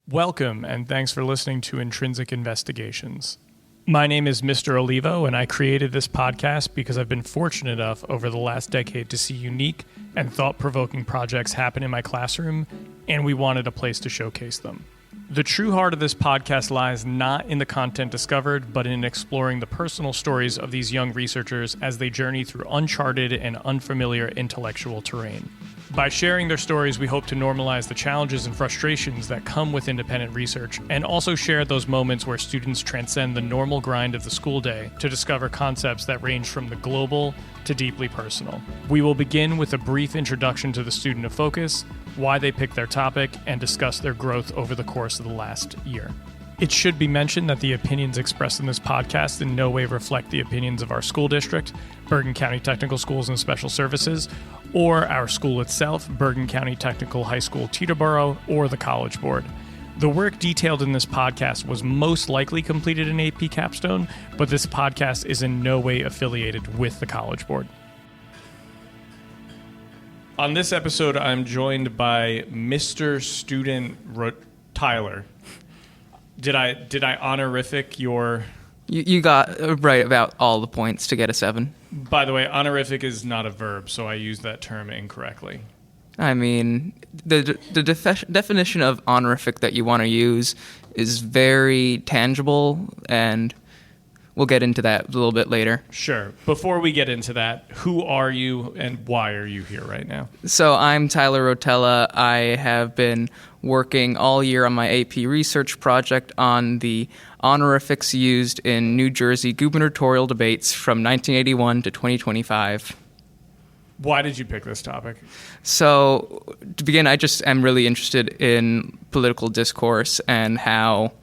Welcome, and thanks for listening to Intrinsic Investigations. My name is Mr. Olivo, and I created this podcast because I've been fortunate enough over the last decade to see unique and thought-provoking projects happen in my classroom, and we wanted a place to showcase them. The true heart of this podcast lies not in the content discovered, but in exploring the personal stories of these young researchers as they journey through uncharted and unfamiliar intellectual terrain. By sharing their stories, we hope to normalize the challenges and frustrations that come with independent research, and also share those moments where students transcend the normal grind of the school day to discover concepts that range from the global to deeply personal. We will begin with a brief introduction to the student of focus, why they picked their topic, and discuss their growth over the course of the last year. It should be mentioned that the opinions expressed in this podcast in no way reflect the opinions of our school district, Bergen County Technical Schools and Special Services, or our school itself, Bergen County Technical High School, Teterboro, or the College Board. The work detailed in this podcast was most likely completed in AP Capstone, but this podcast is in no way affiliated with the College Board. On this episode, I'm joined by Mr. Student Tyler. Did I honorific your... You got right about all the points to get a 7. By the way, honorific is not a verb, so I used that term incorrectly. I mean, the definition of honorific that you want to use is very tangible, and we'll get into that a little bit later. Sure. Before we get into that, who are you and why are you here right now? So I'm Tyler Rotella. I have been working all year on my AP research project on the honorifics used in New Jersey gubernatorial debates from 1981 to 2025. Why did you pick this topic? So to begin, I just am really interested in political discourse and how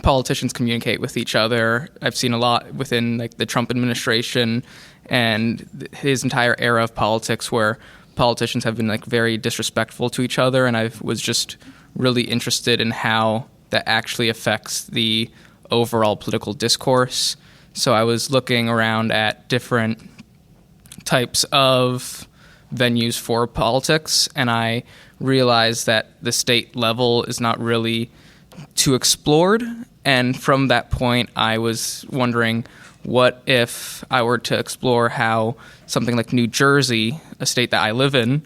politicians communicate with each other. I've seen a lot within the Trump administration and his entire era of politics where politicians have been very disrespectful to each other, and I was just really interested in how that actually affects the overall political discourse. So I was looking around at different types of venues for politics, and I realized that the state level is not really too explored. And from that point, I was wondering, what if I were to explore how something like New Jersey, a state that I live in,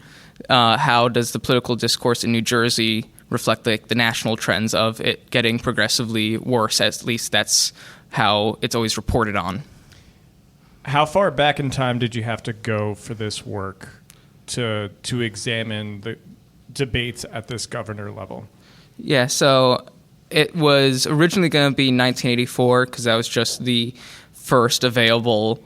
how does the political discourse in New Jersey reflect the national trends of it getting progressively worse? At least that's how it's always reported on. How far back in time did you have to go for this work to examine the debates at this governor level? Yeah, so it was originally going to be 1984 because that was just the first available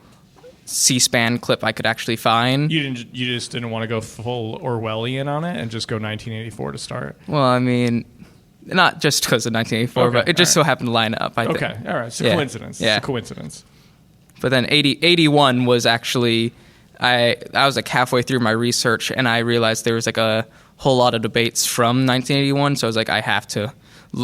C-SPAN clip I could actually find. You just didn't want to go full Orwellian on it and just go 1984 to start? Well, I mean, not just because of 1984, okay, but it just so happened to line up, I think. Okay, all right. It's a coincidence. Yeah. It's a coincidence. But then 81 was actually, I was halfway through my research, and I realized there was a whole lot of debates from 1981, so I was I have to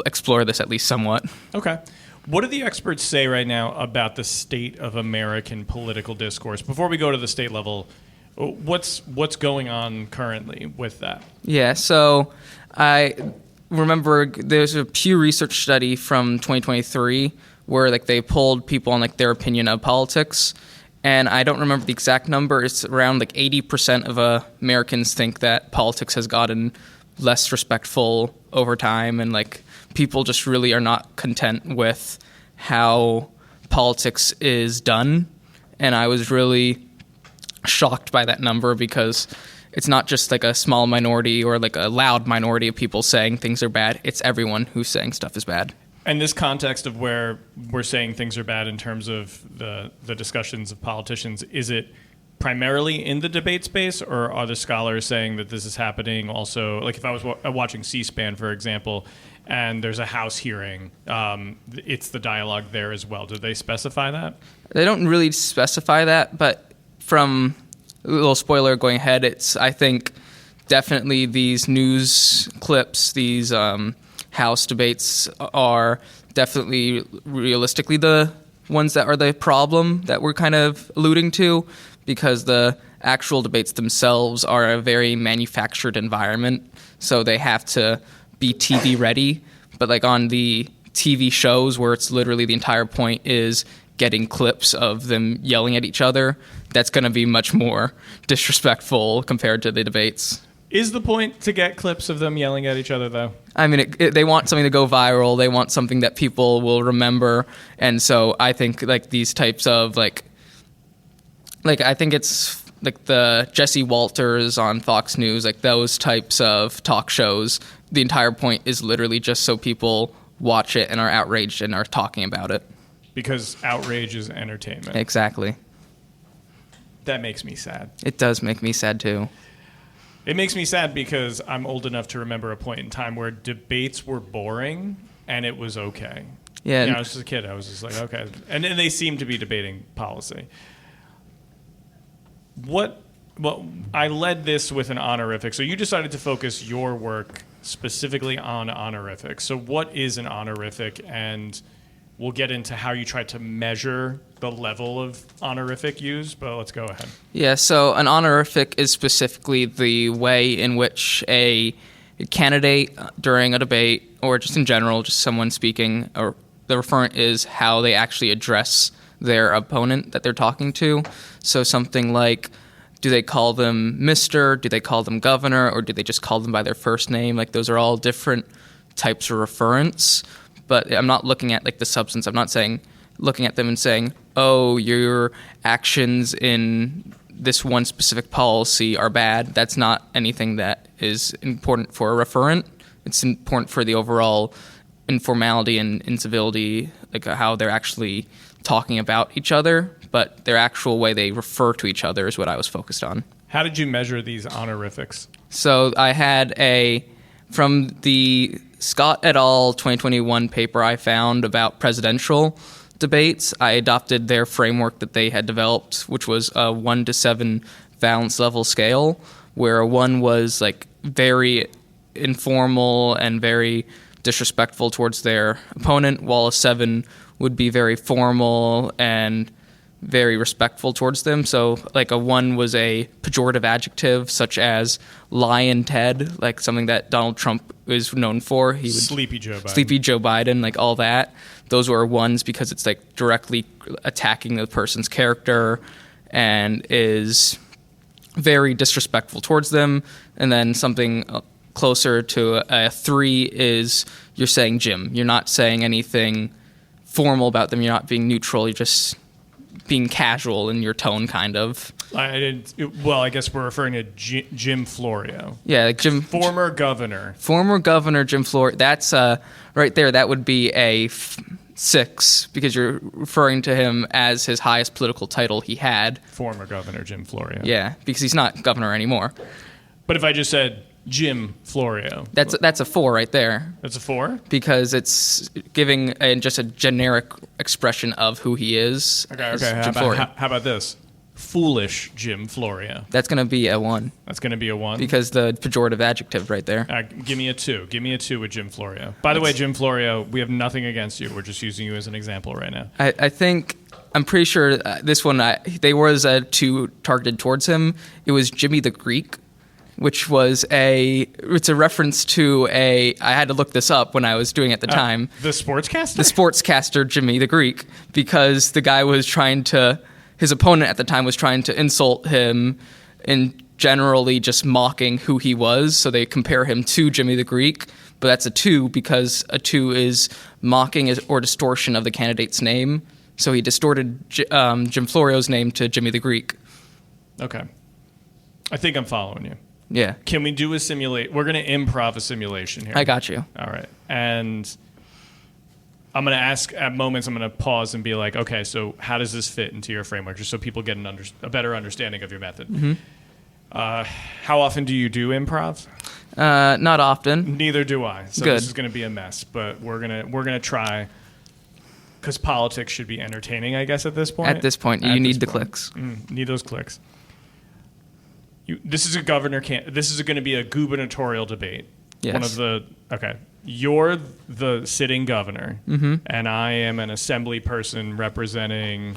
explore this at least somewhat. Okay. What do the experts say right now about the state of American political discourse? Before we go to the state level, what's going on currently with that? Yeah, so I remember there's a Pew Research study from 2023 where they polled people on their opinion of politics, and I don't remember the exact number. It's around 80% of Americans think that politics has gotten less respectful over time, and people just really are not content with how politics is done. And I was really shocked by that number because it's not just a small minority or a loud minority of people saying things are bad. It's everyone who's saying stuff is bad. And this context of where we're saying things are bad in terms of the discussions of politicians, is it primarily in the debate space, or are the scholars saying that this is happening also? If I was watching C-SPAN, for example, and there's a House hearing, it's the dialogue there as well. Do they specify that? They don't really specify that, but from a little spoiler going ahead, it's, I think, definitely these news clips, these House debates are definitely realistically the ones that are the problem that we're kind of alluding to, because the actual debates themselves are a very manufactured environment, so they have to be TV ready, but like on the TV shows where it's literally the entire point is getting clips of them yelling at each other, that's going to be much more disrespectful compared to the debates. Is the point to get clips of them yelling at each other, though? I mean, they want something to go viral. They want something that people will remember. And so I think like these types of like I think it's like the Jesse Walters on Fox News, like those types of talk shows. The entire point is literally just so people watch it and are outraged and are talking about it. Because outrage is entertainment. Exactly. That makes me sad. It does make me sad, too. It makes me sad because I'm old enough to remember a point in time where debates were boring and it was okay. Yeah. I was just a kid. I was just like, okay. And they seemed to be debating policy. Well, I led this with an honorific. So you decided to focus your work specifically on honorifics. So what is an honorific? And we'll get into how you try to measure the level of honorific use, but let's go ahead. Yeah, so an honorific is specifically the way in which a candidate during a debate, or just in general, just someone speaking, or the referent is how they actually address their opponent that they're talking to. So something like, do they call them Mr., do they call them Governor, or do they just call them by their first name? Like those are all different types of referents. But I'm not looking at like the substance. I'm not looking at them and saying, oh, your actions in this one specific policy are bad. That's not anything that is important for a referent. It's important for the overall informality and incivility, like how they're actually talking about each other. But their actual way they refer to each other is what I was focused on. How did you measure these honorifics? So I had from the Scott et al. 2021 paper I found about presidential debates, I adopted their framework that they had developed, which was a 1 to 7 valence level scale, where a 1 was like very informal and very disrespectful towards their opponent, while a 7 would be very formal and very respectful towards them. So like a 1 was a pejorative adjective such as Lion Ted, like something that Donald Trump is known for. He would, Sleepy Joe Biden, like all that. Those were 1s because it's like directly attacking the person's character and is very disrespectful towards them. And then something closer to a 3 is you're saying Jim. You're not saying anything formal about them. You're not being neutral. You're just being casual in your tone, kind of. I guess we're referring to Jim Florio. Yeah, like Former governor Jim Florio. That's right there. That would be a 6 because you're referring to him as his highest political title he had. Former Governor Jim Florio. Yeah, because he's not governor anymore. But if I just said Jim Florio, that's a 4 right there. That's a 4? Because it's giving just a generic expression of who he is. Okay. How about this? Foolish Jim Florio. That's going to be a 1. That's going to be a 1? Because the pejorative adjective right there. Give me a 2. Give me a 2 with Jim Florio. By the way, Jim Florio, we have nothing against you. We're just using you as an example right now. I'm pretty sure this one, there was a 2 targeted towards him. It was Jimmy the Greek, which was it's a reference to I had to look this up when I was doing it at the time. The sportscaster? The sportscaster Jimmy the Greek, because the guy was his opponent at the time was trying to insult him and generally just mocking who he was. So they compare him to Jimmy the Greek, but that's a 2 because a 2 is mocking or distortion of the candidate's name. So he distorted Jim Florio's name to Jimmy the Greek. Okay. I think I'm following you. Yeah. Can we do a simulate? We're going to improv a simulation here. I got you. All right. And I'm going to ask at moments, I'm going to pause and be like, okay, so how does this fit into your framework? Just so people get a better understanding of your method. Mm-hmm. How often do you do improv? Not often. Neither do I. So Good. This is going to be a mess, but we're going to try, because politics should be entertaining, I guess, at this point. At this point, you need the clicks. Need those clicks. This is a This is going to be a gubernatorial debate. Yes. Okay. You're the sitting governor, mm-hmm. and I am an assembly person representing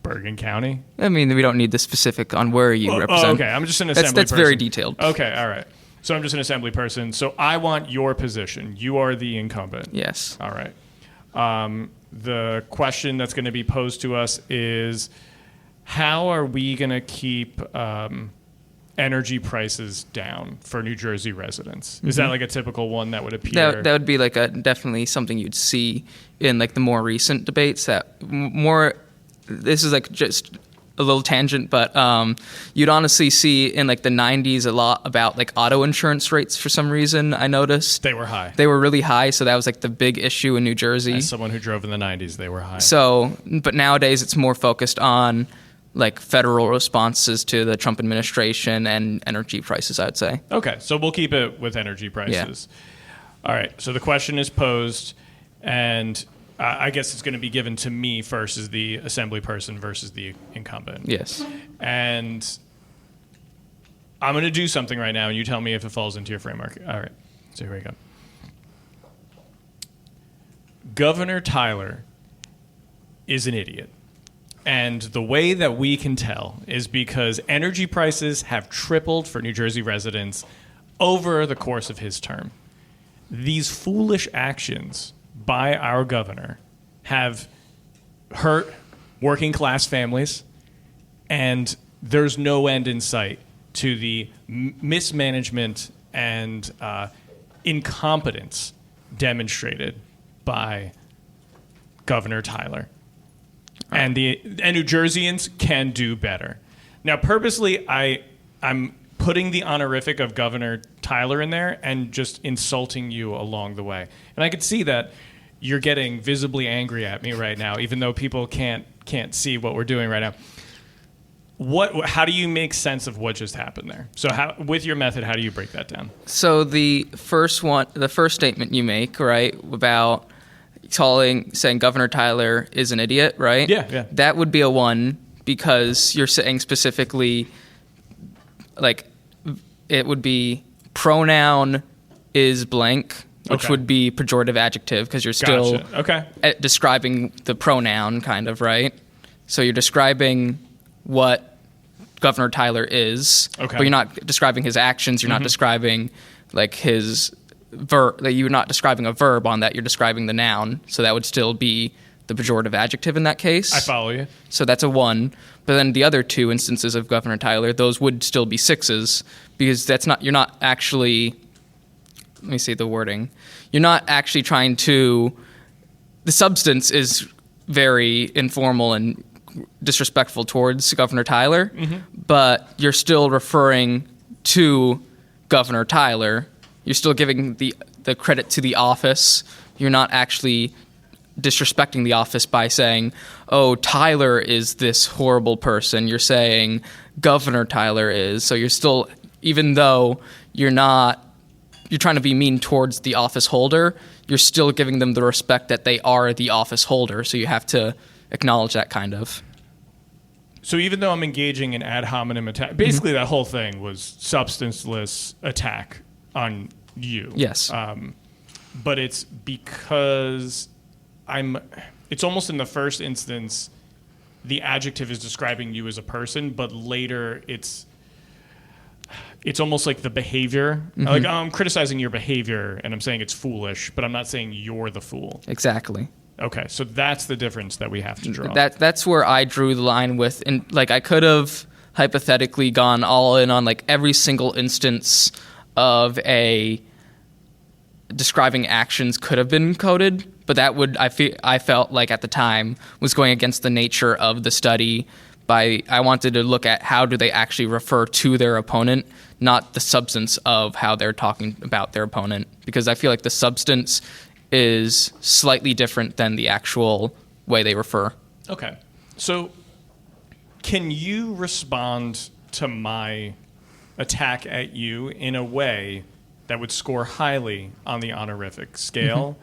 Bergen County. I mean, we don't need the specific on where you represent. Okay, I'm just an assembly person. That's very detailed. Okay, all right. So I'm just an assembly person. So I want your position. You are the incumbent. Yes. All right. The question that's going to be posed to us is, how are we going to keep energy prices down for New Jersey residents? Is that like a typical one that would appear? That would be like definitely something you'd see in like the more recent debates. This is like just a little tangent, but you'd honestly see in like the 90s a lot about like auto insurance rates for some reason. I noticed They were high. They were really high, so that was like the big issue in New Jersey. As someone who drove in the 90s, they were high. So, but nowadays it's more focused on like federal responses to the Trump administration and energy prices, I'd say. Okay, so we'll keep it with energy prices. Yeah. All right, so the question is posed, and I guess it's going to be given to me first as the assembly person versus the incumbent. Yes. And I'm going to do something right now, and you tell me if it falls into your framework. All right, so here we go. Governor Tyler is an idiot. And the way that we can tell is because energy prices have tripled for New Jersey residents over the course of his term. These foolish actions by our governor have hurt working class families, and there's no end in sight to the mismanagement and incompetence demonstrated by Governor Tyler. And New Jerseyans can do better. Now, purposely, I'm putting the honorific of Governor Tyler in there and just insulting you along the way. And I could see that you're getting visibly angry at me right now, even though people can't see what we're doing right now. How do you make sense of what just happened there? So with your method, how do you break that down? So the first statement you make, right, about saying Governor Tyler is an idiot, right? Yeah. That would be a 1 because you're saying specifically, like, it would be pronoun is blank, which would be pejorative adjective because you're still describing the pronoun, kind of, right? So you're describing what Governor Tyler is, but you're not describing his actions. You're not describing like his verb. Like, you're not describing a verb on that. You're describing the noun. So that would still be the pejorative adjective in that case. I follow you. So that's a 1. But then the other 2 instances of Governor Tyler, those would still be 6s because you're not actually. Let me see the wording. You're not actually trying to. The substance is very informal and disrespectful towards Governor Tyler, but you're still referring to Governor Tyler. You're still giving the credit to the office. You're not actually disrespecting the office by saying, oh, Tyler is this horrible person. You're saying Governor Tyler is. So you're still, even though you're trying to be mean towards the office holder, you're still giving them the respect that they are the office holder. So you have to acknowledge that kind of. So even though I'm engaging in ad hominem attack, basically that whole thing was substanceless attack on you. Yes. But it's because it's almost in the first instance, the adjective is describing you as a person, but later it's almost like the behavior. Like, I'm criticizing your behavior and I'm saying it's foolish, but I'm not saying you're the fool. Exactly. Okay, so that's the difference that we have to draw. That's where I drew the line with, and like I could have hypothetically gone all in on like every single instance of a describing actions could have been coded, but that would I felt like at the time was going against the nature of the study. I wanted to look at how do they actually refer to their opponent, not the substance of how they're talking about their opponent, because I feel like the substance is slightly different than the actual way they refer. Okay. So can you respond to my attack at you in a way that would score highly on the honorific scale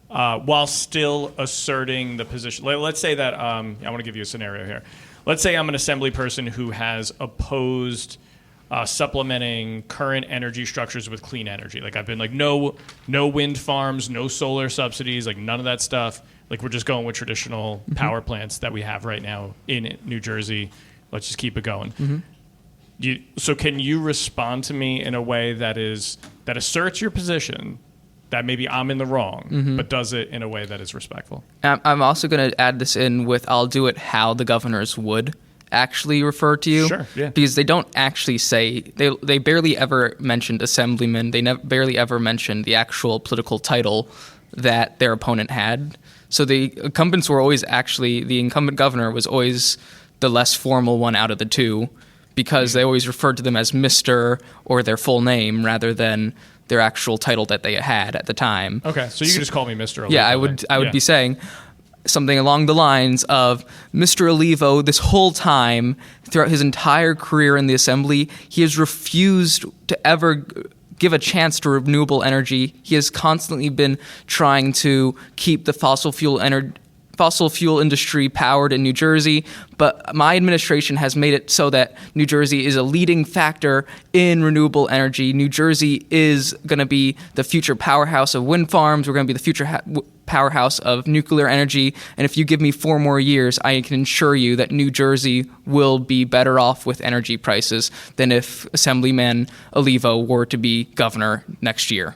while still asserting the position? Let's say that I want to give you a scenario here. Let's say I'm an assembly person who has opposed supplementing current energy structures with clean energy. Like, I've been like, no wind farms, no solar subsidies, like none of that stuff. Like, we're just going with traditional power plants that we have right now in New Jersey. Let's just keep it going. So can you respond to me in a way that asserts your position, that maybe I'm in the wrong, but does it in a way that is respectful? I'm also going to add this in with I'll do it how the governors would actually refer to you. Sure, yeah. Because they don't actually say, they barely ever mentioned assemblyman. They barely ever mentioned the actual political title that their opponent had. So the incumbent governor was always the less formal one out of the two, because they always referred to them as Mr. or their full name rather than their actual title that they had at the time. Okay, so you can just call me Mr. Olivo. Yeah, I would be saying something along the lines of, Mr. Olivo, this whole time, throughout his entire career in the assembly, he has refused to ever give a chance to renewable energy. He has constantly been trying to keep the fossil fuel industry powered in New Jersey, but my administration has made it so that New Jersey is a leading factor in renewable energy. New Jersey is going to be the future powerhouse of wind farms. We're going to be the future powerhouse of nuclear energy. And if you give me 4 more years, I can assure you that New Jersey will be better off with energy prices than if Assemblyman Olivo were to be governor next year.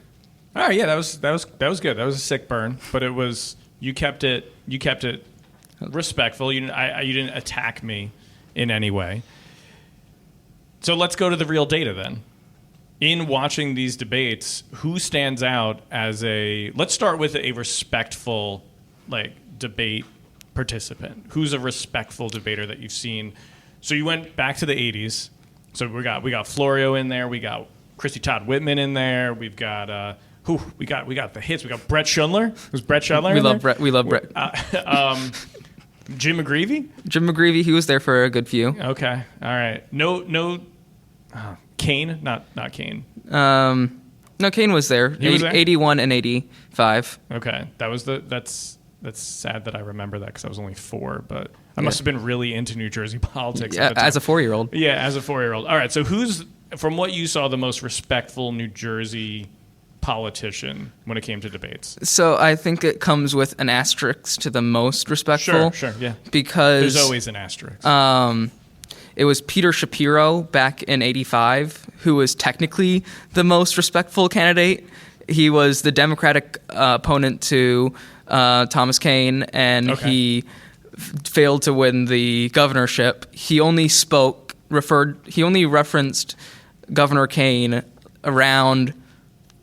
All right, yeah, that was good. That was a sick burn, but it was you kept it respectful. You didn't attack me in any way. So let's go to the real data then. In watching these debates, who stands out as let's start with a respectful debate participant. Who's a respectful debater that you've seen? So you went back to the 80s. So we got Florio in there, we got Christy Todd Whitman in there, we've got we got the hits. We got Brett Schundler. Was Brett Schundler? We love Brett. Jim McGreevey. Jim McGreevey. He was there for a good few. Okay. All right. No. Kane. Not Kane. No, Kane was there. He was there? 81 and 85. Okay. That's sad that I remember that because I was only 4, but I must have been really into New Jersey politics at the time. As a 4-year-old. Yeah, as a 4-year-old. All right. So who's, from what you saw, the most respectful New Jersey politician when it came to debates? So I think it comes with an asterisk to the most respectful. Sure, yeah. Because there's always an asterisk. It was Peter Shapiro back in 85 who was technically the most respectful candidate. He was the Democratic opponent to Thomas Kean, and he failed to win the governorship. He only referenced Governor Kean around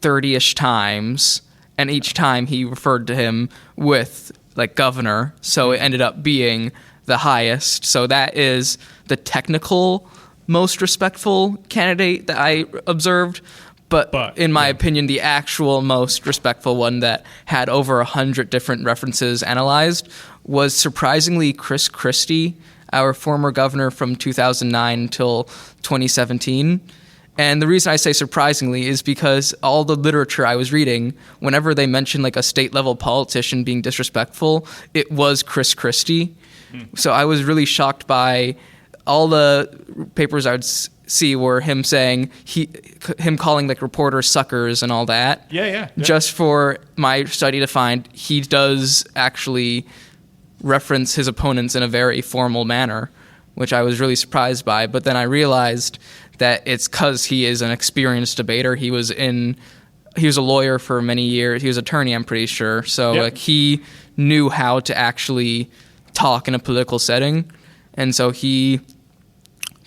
30-ish times, and each time he referred to him with governor, so it ended up being the highest. So that is the technical most respectful candidate that I observed, but in my opinion, the actual most respectful one that had over 100 different references analyzed was surprisingly Chris Christie, our former governor from 2009 till 2017. And the reason I say surprisingly is because all the literature I was reading, whenever they mentioned a state-level politician being disrespectful, it was Chris Christie. So I was really shocked by all the papers I would see were him saying, him calling reporters suckers and all that. Yeah. Just for my study to find, he does actually reference his opponents in a very formal manner, which I was really surprised by. But then I realized that it's because he is an experienced debater. He was a lawyer for many years. He was an attorney, I'm pretty sure. So he knew how to actually talk in a political setting. And so he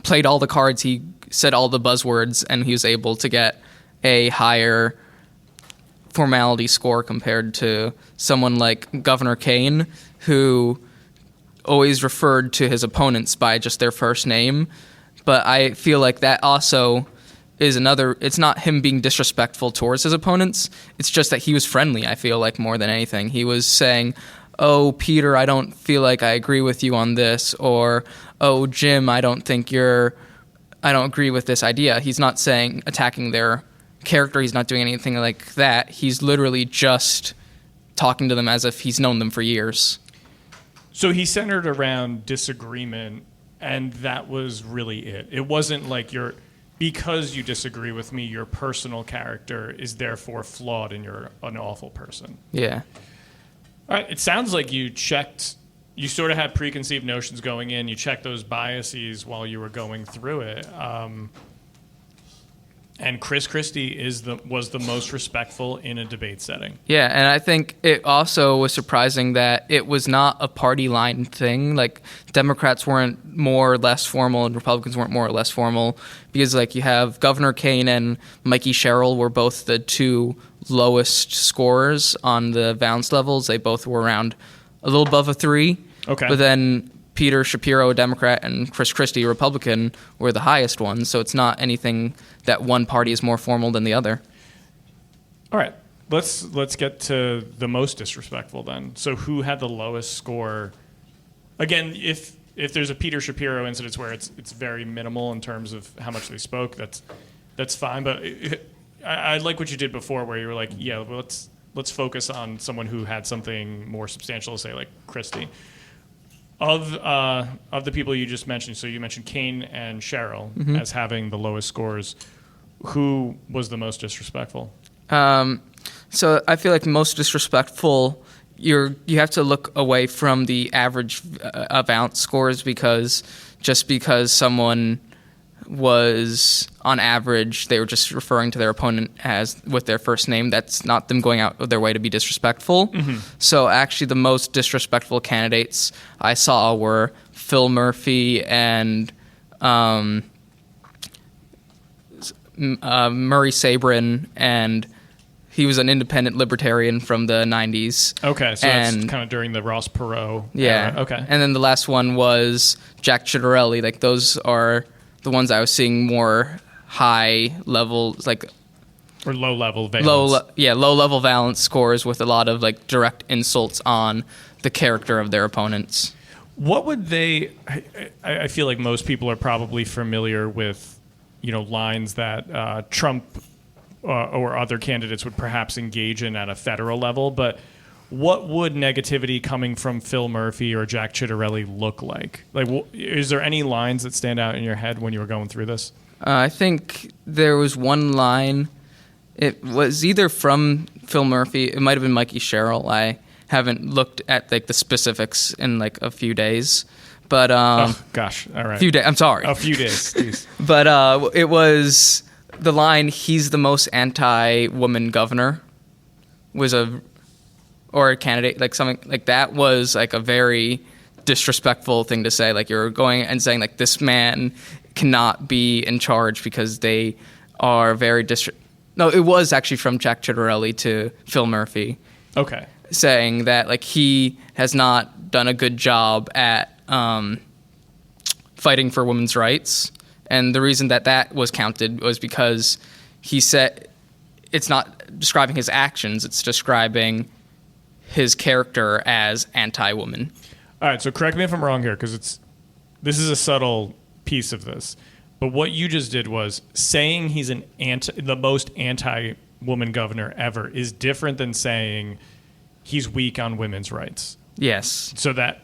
played all the cards. He said all the buzzwords, and he was able to get a higher formality score compared to someone like Governor Kean, who always referred to his opponents by just their first name. But I feel like that also is it's not him being disrespectful towards his opponents. It's just that he was friendly, I feel like, more than anything. He was saying, "Oh, Peter, I don't feel like I agree with you on this," or, "Oh, Jim, I don't agree with this idea." He's not attacking their character. He's not doing anything like that. He's literally just talking to them as if he's known them for years. So he centered around disagreement, and that was really it. It wasn't because you disagree with me, your personal character is therefore flawed and you're an awful person. Yeah. All right. It sounds like you checked you sort of had preconceived notions going in. You checked those biases while you were going through it. And Chris Christie was the most respectful in a debate setting. Yeah, and I think it also was surprising that it was not a party line thing. Like, Democrats weren't more or less formal and Republicans weren't more or less formal, because like you have Governor Kane and Mikey Sherrill were both the two lowest scorers on the Valence levels. They both were around a little above a 3. Okay. But then Peter Shapiro, a Democrat, and Chris Christie, a Republican, were the highest ones. So it's not anything that one party is more formal than the other. All right. Let's get to the most disrespectful then. So who had the lowest score? Again, if there's a Peter Shapiro incident where it's very minimal in terms of how much they spoke, that's fine. But I like what you did before, where you were like, yeah, well, let's focus on someone who had something more substantial to say, like Christie. Of the people you just mentioned, so you mentioned Kane and Sherrill as having the lowest scores. Who was the most disrespectful? So I feel like most disrespectful, you have to look away from the average Valence scores, because just because someone was on average, they were just referring to their opponent as with their first name. That's not them going out of their way to be disrespectful. So actually the most disrespectful candidates I saw were Phil Murphy and Murray Sabrin, and he was an independent libertarian from the 90s. Okay, so that's kind of during the Ross Perot era. Okay. And then the last one was Jack Ciattarelli. Like, those are the ones I was seeing more high levels, like, or low level Valence. Low level Valence scores with a lot of like direct insults on the character of their opponents. What would they? I feel like most people are probably familiar with, lines that Trump or other candidates would perhaps engage in at a federal level. But what would negativity coming from Phil Murphy or Jack Ciattarelli look like? Like, is there any lines that stand out in your head when you were going through this? I think there was one line. It was either from Phil Murphy. It might have been Mikey Sherrill. I haven't looked at like the specifics in like a few days. But oh gosh, all right. Few days. I'm sorry. A few days. Please. But it was the line, "He's the most anti-woman governor," or a candidate, like something like that, was like a very disrespectful thing to say. Like, you're going and saying like this man cannot be in charge because they are very No, it was actually from Jack Ciattarelli to Phil Murphy. Okay. Saying that like he has not done a good job at fighting for women's rights. And the reason that was counted was because he said it's not describing his actions, it's describing his character as anti-woman. All right, so correct me if I'm wrong here, because this is a subtle piece of this. But what you just did was saying he's the most anti-woman governor ever is different than saying he's weak on women's rights. Yes.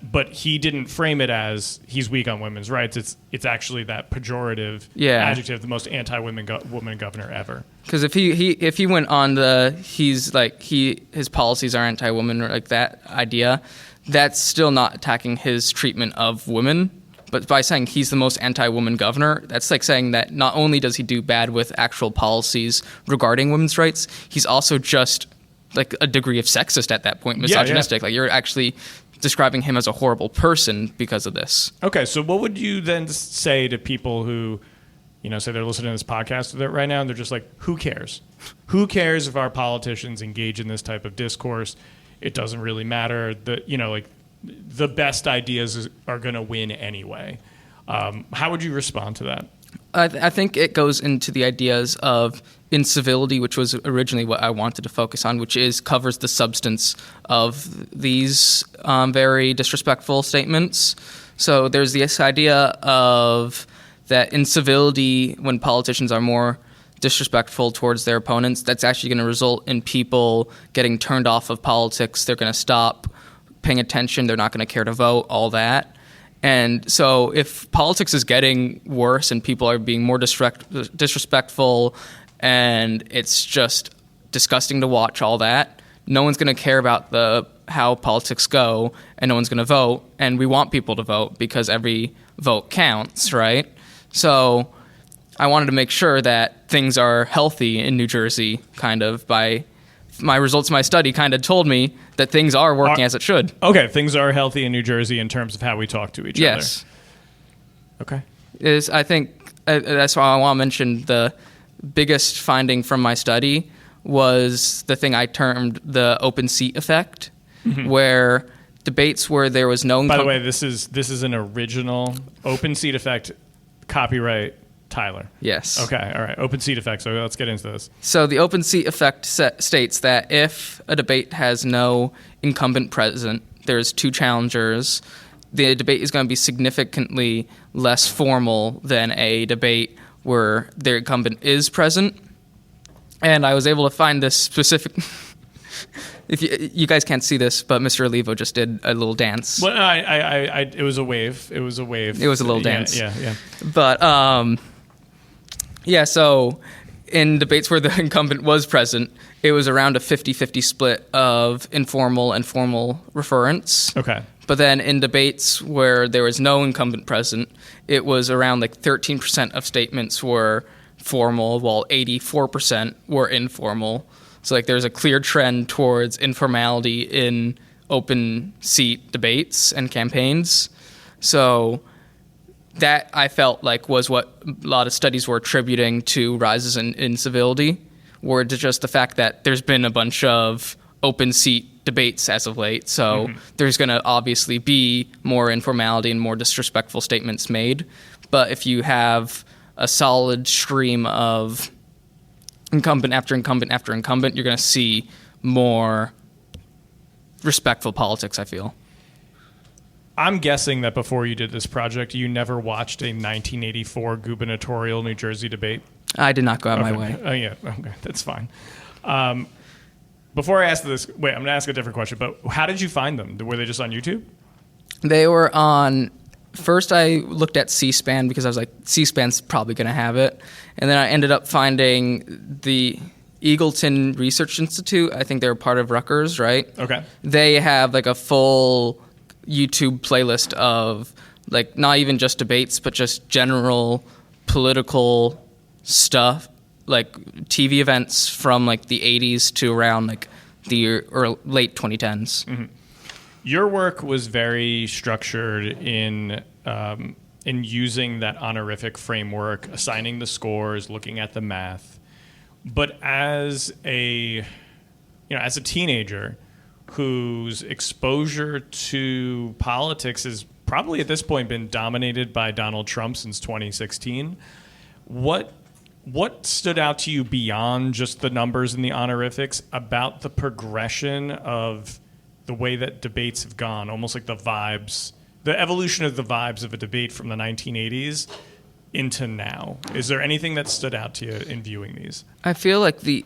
But he didn't frame it as he's weak on women's rights. It's actually that pejorative adjective, the most anti-woman woman governor ever. Because if he went on his policies are anti-woman, or like that idea, that's still not attacking his treatment of women. But by saying he's the most anti-woman governor, that's like saying that not only does he do bad with actual policies regarding women's rights, he's also just like a degree of sexist at that point, misogynistic. Yeah. Like, you're actually describing him as a horrible person because of this. Okay, so what would you then say to people who, say they're listening to this podcast right now and they're just like, who cares? Who cares if our politicians engage in this type of discourse? It doesn't really matter. The best ideas are going to win anyway. How would you respond to that? I think it goes into the ideas of incivility, which was originally what I wanted to focus on, which covers the substance of these very disrespectful statements. So there's this idea of that incivility when politicians are more disrespectful towards their opponents, that's actually going to result in people getting turned off of politics. They're going to stop paying attention. They're not going to care to vote, all that. And so if politics is getting worse and people are being more disrespectful and it's just disgusting to watch all that, no one's going to care about how politics go, and no one's going to vote, and we want people to vote because every vote counts, right? So I wanted to make sure that things are healthy in New Jersey, kind of. By my results of my study kind of told me that things are working as it should. Okay, things are healthy in New Jersey in terms of how we talk to each other. Yes. Okay. I think that's why I want to mention the biggest finding from my study was the thing I termed the open seat effect, where debates where there was no... By the way, this is an original open seat effect, copyright Tyler. Yes. Okay, all right. Open seat effect, so let's get into this. So the open seat effect states that if a debate has no incumbent present, there's two challengers, the debate is going to be significantly less formal than a debate where their incumbent is present. And I was able to find this specific... If you guys can't see this, but Mr. Olivo just did a little dance. Well, it was a wave. It was a wave. It was a little dance. Yeah. But, so in debates where the incumbent was present, it was around a 50-50 split of informal and formal referents. Okay. But then in debates where there was no incumbent present, it was around like 13% of statements were formal, while 84% were informal. So like there's a clear trend towards informality in open seat debates and campaigns. So that I felt like was what a lot of studies were attributing to rises in civility, were to just the fact that there's been a bunch of open seat debates as of late. So there's going to obviously be more informality and more disrespectful statements made. But if you have a solid stream of incumbent after incumbent after incumbent, you're going to see more respectful politics, I feel. I'm guessing that before you did this project, you never watched a 1984 gubernatorial New Jersey debate? I did not go out of my way. Oh, yeah. Okay, that's fine. Before I ask this, I'm going to ask a different question, but how did you find them? Were they just on YouTube? They were on... First, I looked at C-SPAN because I was like, C-SPAN's probably going to have it. And then I ended up finding the Eagleton Research Institute. I think they're part of Rutgers, right? Okay. They have like a full YouTube playlist of like not even just debates, but just general political stuff, like TV events from like the 80s to around like the late 2010s. Mm-hmm. Your work was very structured in using that honorific framework, assigning the scores, looking at the math. But as a teenager whose exposure to politics has probably at this point been dominated by Donald Trump since 2016, what stood out to you beyond just the numbers and the honorifics about the progression of the way that debates have gone, almost like the vibes, the evolution of the vibes of a debate from the 1980s into now? Is there anything that stood out to you in viewing these? I feel like the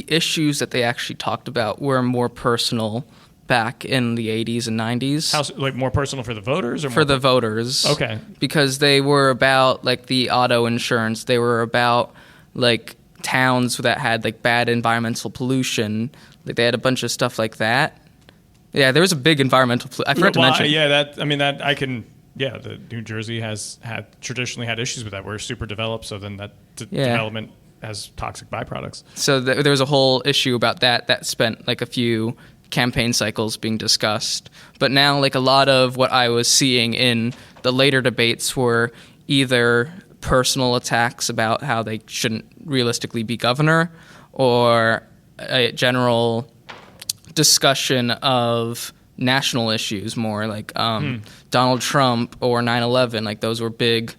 issues that they actually talked about were more personal back in the 80s and 90s. How, like more personal for the voters? Or for the voters. Okay. Because they were about like the auto insurance. They were about like towns that had like bad environmental pollution. Like they had a bunch of stuff like that. Yeah, there was a big environmental... I forgot to mention. Yeah, the New Jersey has traditionally had issues with that. We're super developed, so then that development has toxic byproducts. So there was a whole issue about that spent like a few campaign cycles being discussed. But now like a lot of what I was seeing in the later debates were either personal attacks about how they shouldn't realistically be governor, or a general discussion of national issues, more like Donald Trump or 9/11. Like those were big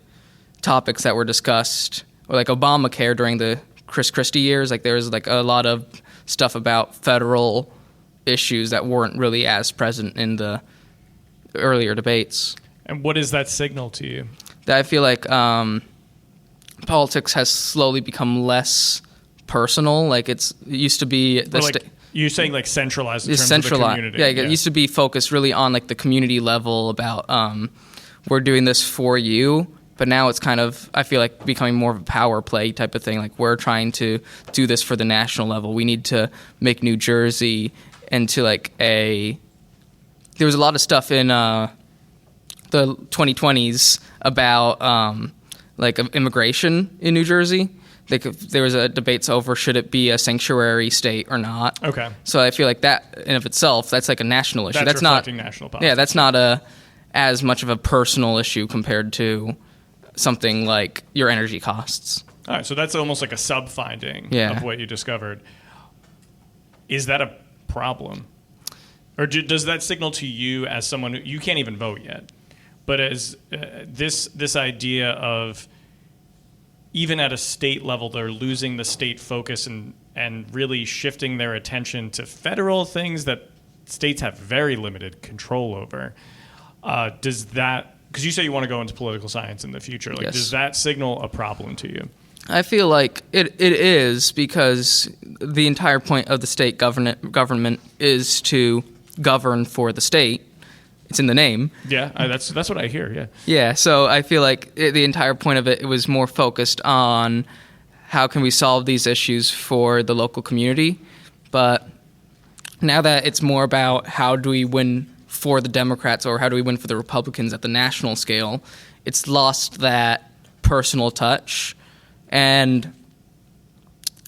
topics that were discussed, or like Obamacare during the Chris Christie years. Like there was like a lot of stuff about federal issues that weren't really as present in the earlier debates. And what does that signal to you? That I feel like politics has slowly become less personal. Like it used to be you're saying like centralized in terms of the community. Yeah, it used to be focused really on like the community level about we're doing this for you, but now it's kind of, I feel like, becoming more of a power play type of thing. Like we're trying to do this for the national level. We need to make New Jersey into like there was a lot of stuff in the 2020s about like immigration in New Jersey. There was a debate over should it be a sanctuary state or not. Okay. So I feel like that in of itself, that's like a national issue. That's not reflecting national politics. Yeah, that's not as much of a personal issue compared to something like your energy costs. All right, so that's almost like a sub-finding of what you discovered. Is that a problem? Or does that signal to you as someone you can't even vote yet, but as this idea of even at a state level, they're losing the state focus and really shifting their attention to federal things that states have very limited control over. Does that, because you say you want to go into political science in the future, like does that signal a problem to you? I feel like it is, because the entire point of the state government is to govern for the state. It's in the name. Yeah, that's what I hear, yeah. Yeah, so I feel like the entire point of it was more focused on how can we solve these issues for the local community. But now that it's more about how do we win for the Democrats or how do we win for the Republicans at the national scale, it's lost that personal touch. And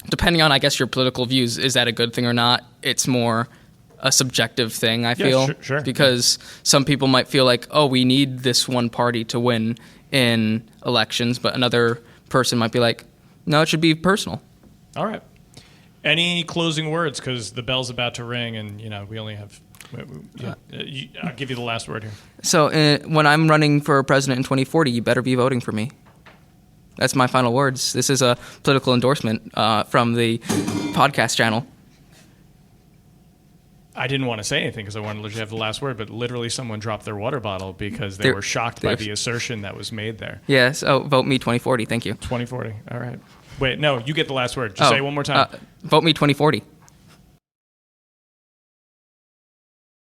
depending on, I guess, your political views, is that a good thing or not? It's more a subjective thing, I feel. Sure. Because some people might feel like, oh, we need this one party to win in elections, but another person might be like, no, it should be personal. All right. Any closing words? Because the bell's about to ring, and we only have. I'll give you the last word here. So when I'm running for president in 2040, you better be voting for me. That's my final words. This is a political endorsement from the podcast channel. I didn't want to say anything because I wanted to let you have the last word, but literally someone dropped their water bottle because they were shocked by the assertion that was made there. Yes. Oh, vote me 2040. Thank you. 2040. All right. Wait, no, you get the last word. Just say it one more time. Vote me 2040.